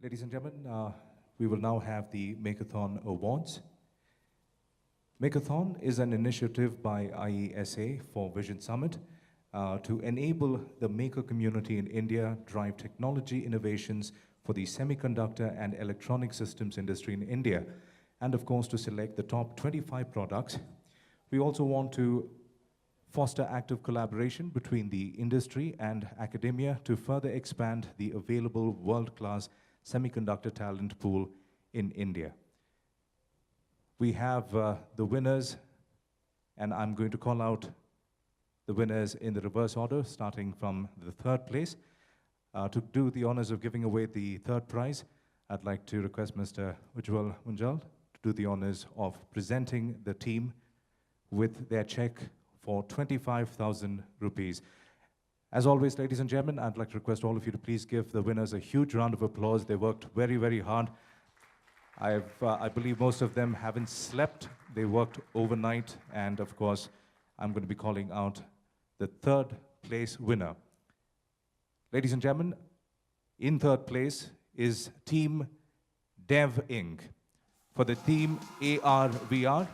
Ladies and gentlemen, we will now have the Makeathon Awards. Makeathon is an initiative by IESA for Vision Summit to enable the maker community in India drive technology innovations for the semiconductor and electronic systems industry in India, and of course to select the top 25 products. We also want to foster active collaboration between the industry and academia to further expand the available world-class semiconductor talent pool in India. We have the winners, and I'm going to call out the winners in the reverse order, starting from the third place. To do the honors of giving away the third prize, I'd like to request Mr. Ujjwal Munjal to do the honors of presenting the team with their check for 25,000 rupees. As always, ladies and gentlemen, I'd like to request all of you to please give the winners a huge round of applause. They worked very, very hard. I believe most of them haven't slept. They worked overnight, and of course, I'm going to be calling out the third place winner. Ladies and gentlemen, in third place is Team Dev Inc. For the theme AR/VR,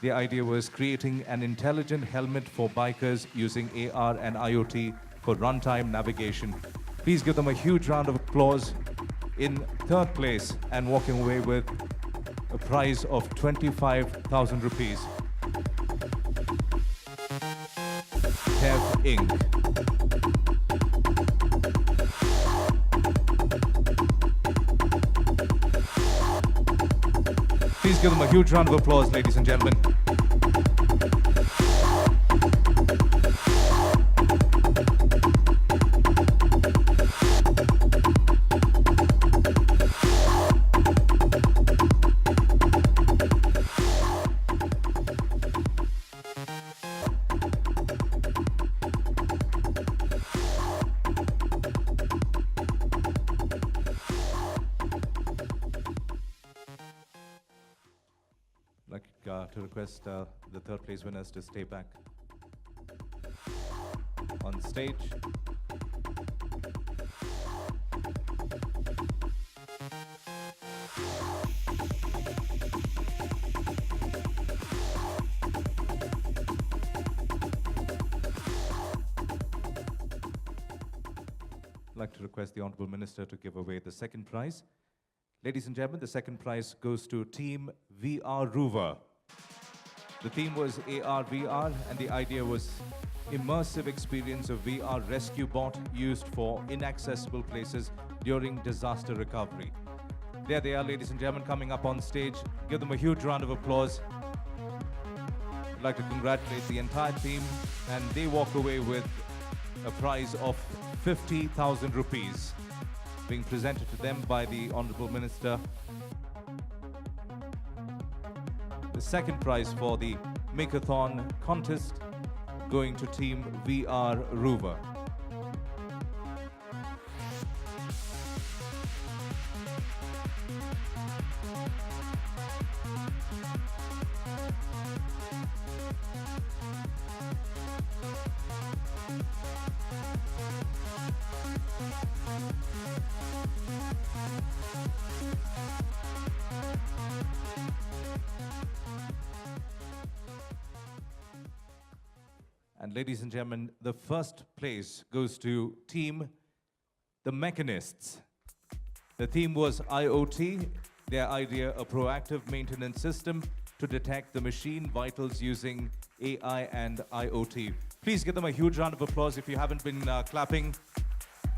the idea was creating an intelligent helmet for bikers using AR and IoT for runtime navigation. Please give them a huge round of applause. In third place and walking away with a prize of 25,000 rupees. Dev Inc. Please give them a huge round of applause, ladies and gentlemen. To request the third place winners to stay back on stage. I'd like to request the Honorable Minister to give away the second prize. Ladies and gentlemen, the second prize goes to Team VR Rover. The theme was AR/VR, and the idea was immersive experience of VR rescue bot used for inaccessible places during disaster recovery. There they are, ladies and gentlemen, coming up on stage. Give them a huge round of applause. I'd like to congratulate the entire team, and they walk away with a prize of 50,000 rupees being presented to them by the Honorable Minister. The second prize for the Makeathon contest going to Team VR Rover. And ladies and gentlemen, the first place goes to Team The Mechanists. The theme was IoT. Their idea, a proactive maintenance system to detect the machine vitals using AI and IoT. Please give them a huge round of applause if you haven't been clapping.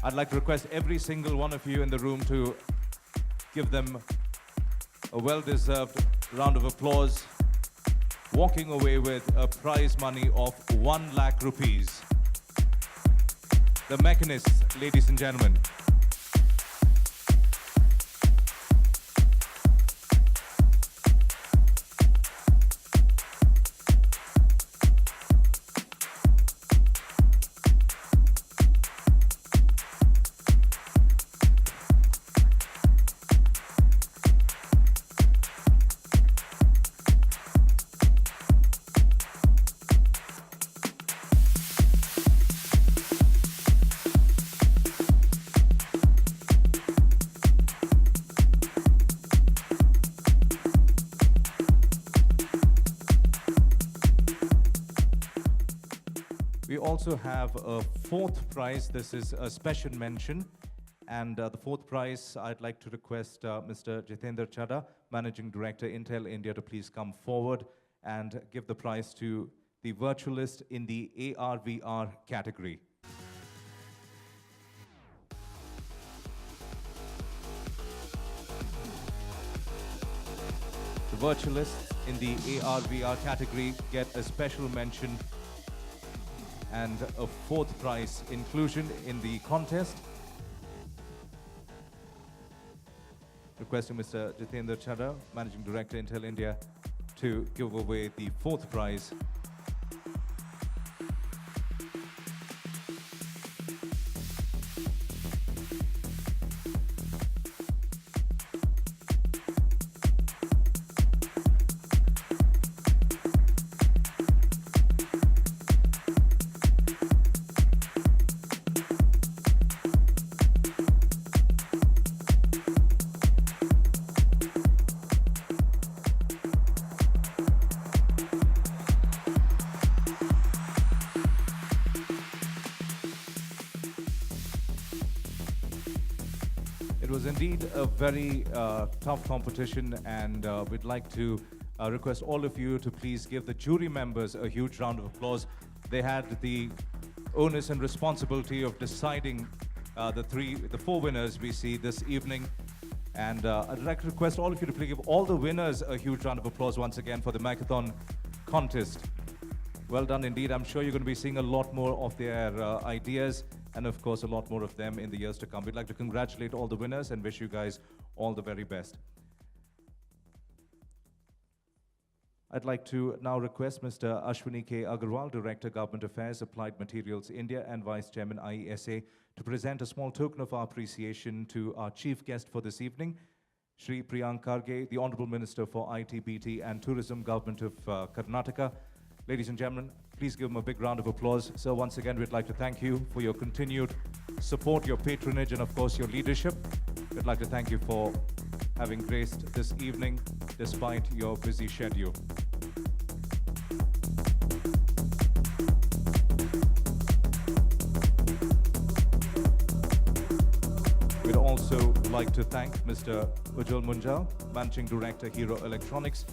I'd like to request every single one of you in the room to give them a well-deserved round of applause, walking away with a prize money of 1 lakh rupees. The Mechanists, ladies and gentlemen. we also have a fourth prize. This is a special mention. And the fourth prize, I'd like to request Mr. Jitendra Chadha, Managing Director, Intel India, to please come forward and give the prize to the virtualist in the AR/VR category. The virtualists in the AR/VR category get a special mention and a fourth prize inclusion in the contest. Requesting Mr. Jitendra Chadha, Managing Director, Intel India, to give away the fourth prize. It was indeed a very tough competition, and we'd like to request all of you to please give the jury members a huge round of applause. They had the onus and responsibility of deciding the four winners we see this evening. And I'd like to request all of you to please give all the winners a huge round of applause once again for the Makeathon contest. Well done indeed. I'm sure you're going to be seeing a lot more of their ideas, and of course a lot more of them in the years to come. We'd like to congratulate all the winners and wish you guys all the very best. I'd like to now request Mr. Ashwini K. Agarwal, Director, Government Affairs, Applied Materials India, and Vice Chairman, IESA, to present a small token of our appreciation to our chief guest for this evening, Shri Priyank Kharge, the Honorable Minister for IT, BT and Tourism, Government of Karnataka. Ladies and gentlemen, please give him a big round of applause. So once again, we'd like to thank you for your continued support, your patronage, and of course your leadership. We'd like to thank you for having graced this evening despite your busy schedule. We'd also like to thank Mr. Ujjwal Munjal, Managing Director, Hero Electronics.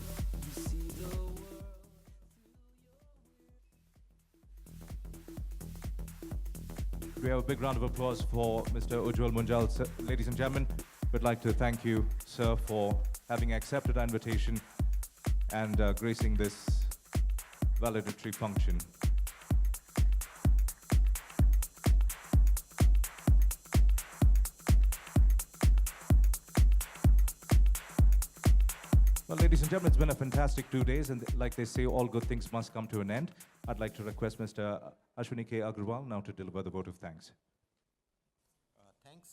We have a big round of applause for Mr. Ujjwal Munjal. Sir, ladies and gentlemen, we'd like to thank you, sir, for having accepted our invitation and gracing this valedictory function. Well, ladies and gentlemen, it's been a fantastic 2 days, and like they say, all good things must come to an end. I'd like to request Mr. Ashwini K. Agarwal now to deliver the vote of thanks. Thanks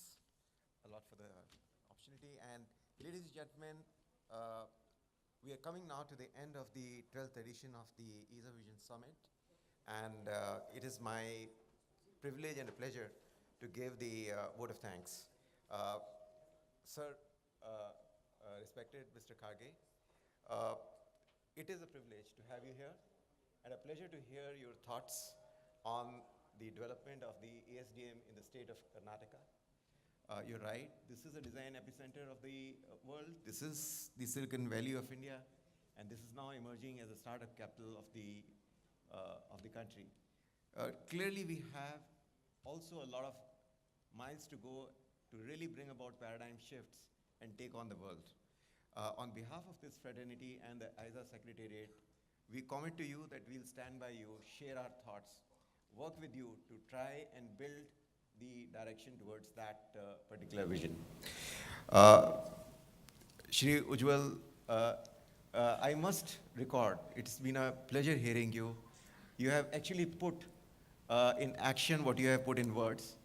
a lot for the opportunity. And ladies and gentlemen, we are coming now to the end of the 12th edition of the ESA Vision Summit. And it is my privilege and a pleasure to give the vote of thanks. Sir, respected Mr. Kharge, it is a privilege to have you here and a pleasure to hear your thoughts on the development of the ASDM in the state of Karnataka. You're right, this is a design epicenter of the world. This is the Silicon Valley of India, and this is now emerging as a startup capital of the country. Clearly, we have also a lot of miles to go to really bring about paradigm shifts and take on the world. On behalf of this fraternity and the ISA Secretariat, we commit to you that we'll stand by you, share our thoughts, work with you to try and build the direction towards that particular vision. Shri Ujjwal, I must record, it's been a pleasure hearing you. You have actually put in action what you have put in words.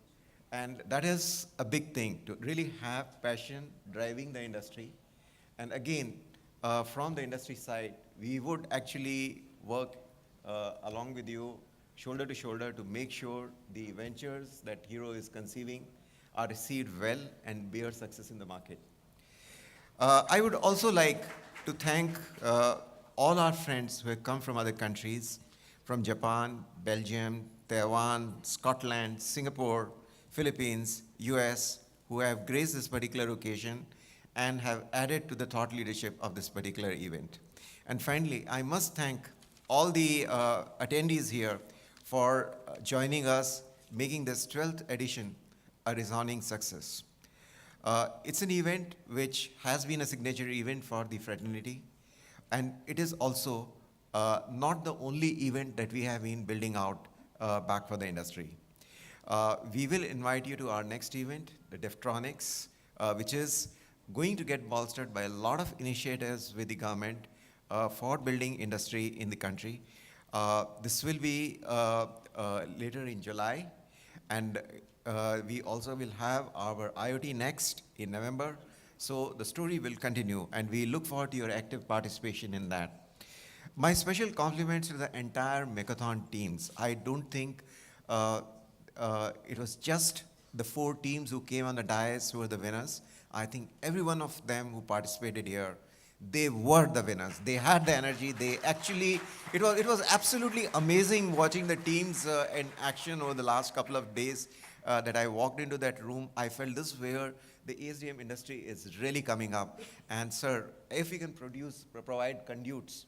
And that is a big thing, to really have passion driving the industry. And again, from the industry side, we would actually work along with you, shoulder to shoulder, to make sure the ventures that Hero is conceiving are received well and bear success in the market. I would also like to thank all our friends who have come from other countries, from Japan, Belgium, Taiwan, Scotland, Singapore, Philippines, US, who have graced this particular occasion and have added to the thought leadership of this particular event. And finally, I must thank all the attendees here for joining us, making this 12th edition a resounding success. It's an event which has been a signature event for the fraternity, and it is also not the only event that we have been building out back for the industry. We will invite you to our next event, the Deftronics, which is going to get bolstered by a lot of initiatives with the government for building industry in the country. This will be later in July, and we also will have our IoT Next in November. So the story will continue, and we look forward to your active participation in that. My special compliments to the entire Makeathon teams. I don't think it was just the 4 teams who came on the dais who were the winners. I think every one of them who participated here, they were the winners. They had the energy. They actually, it was absolutely amazing watching the teams in action over the last couple of days that I walked into that room. I felt this is where the ASDM industry is really coming up. And sir, if we can provide conduits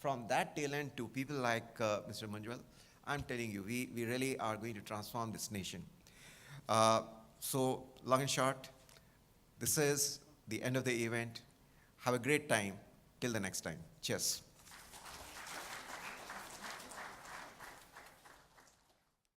from that talent to people like Mr. Manjual, I'm telling you, we really are going to transform this nation. So long and short, this is the end of the event. Have a great time. Till the next time. Cheers.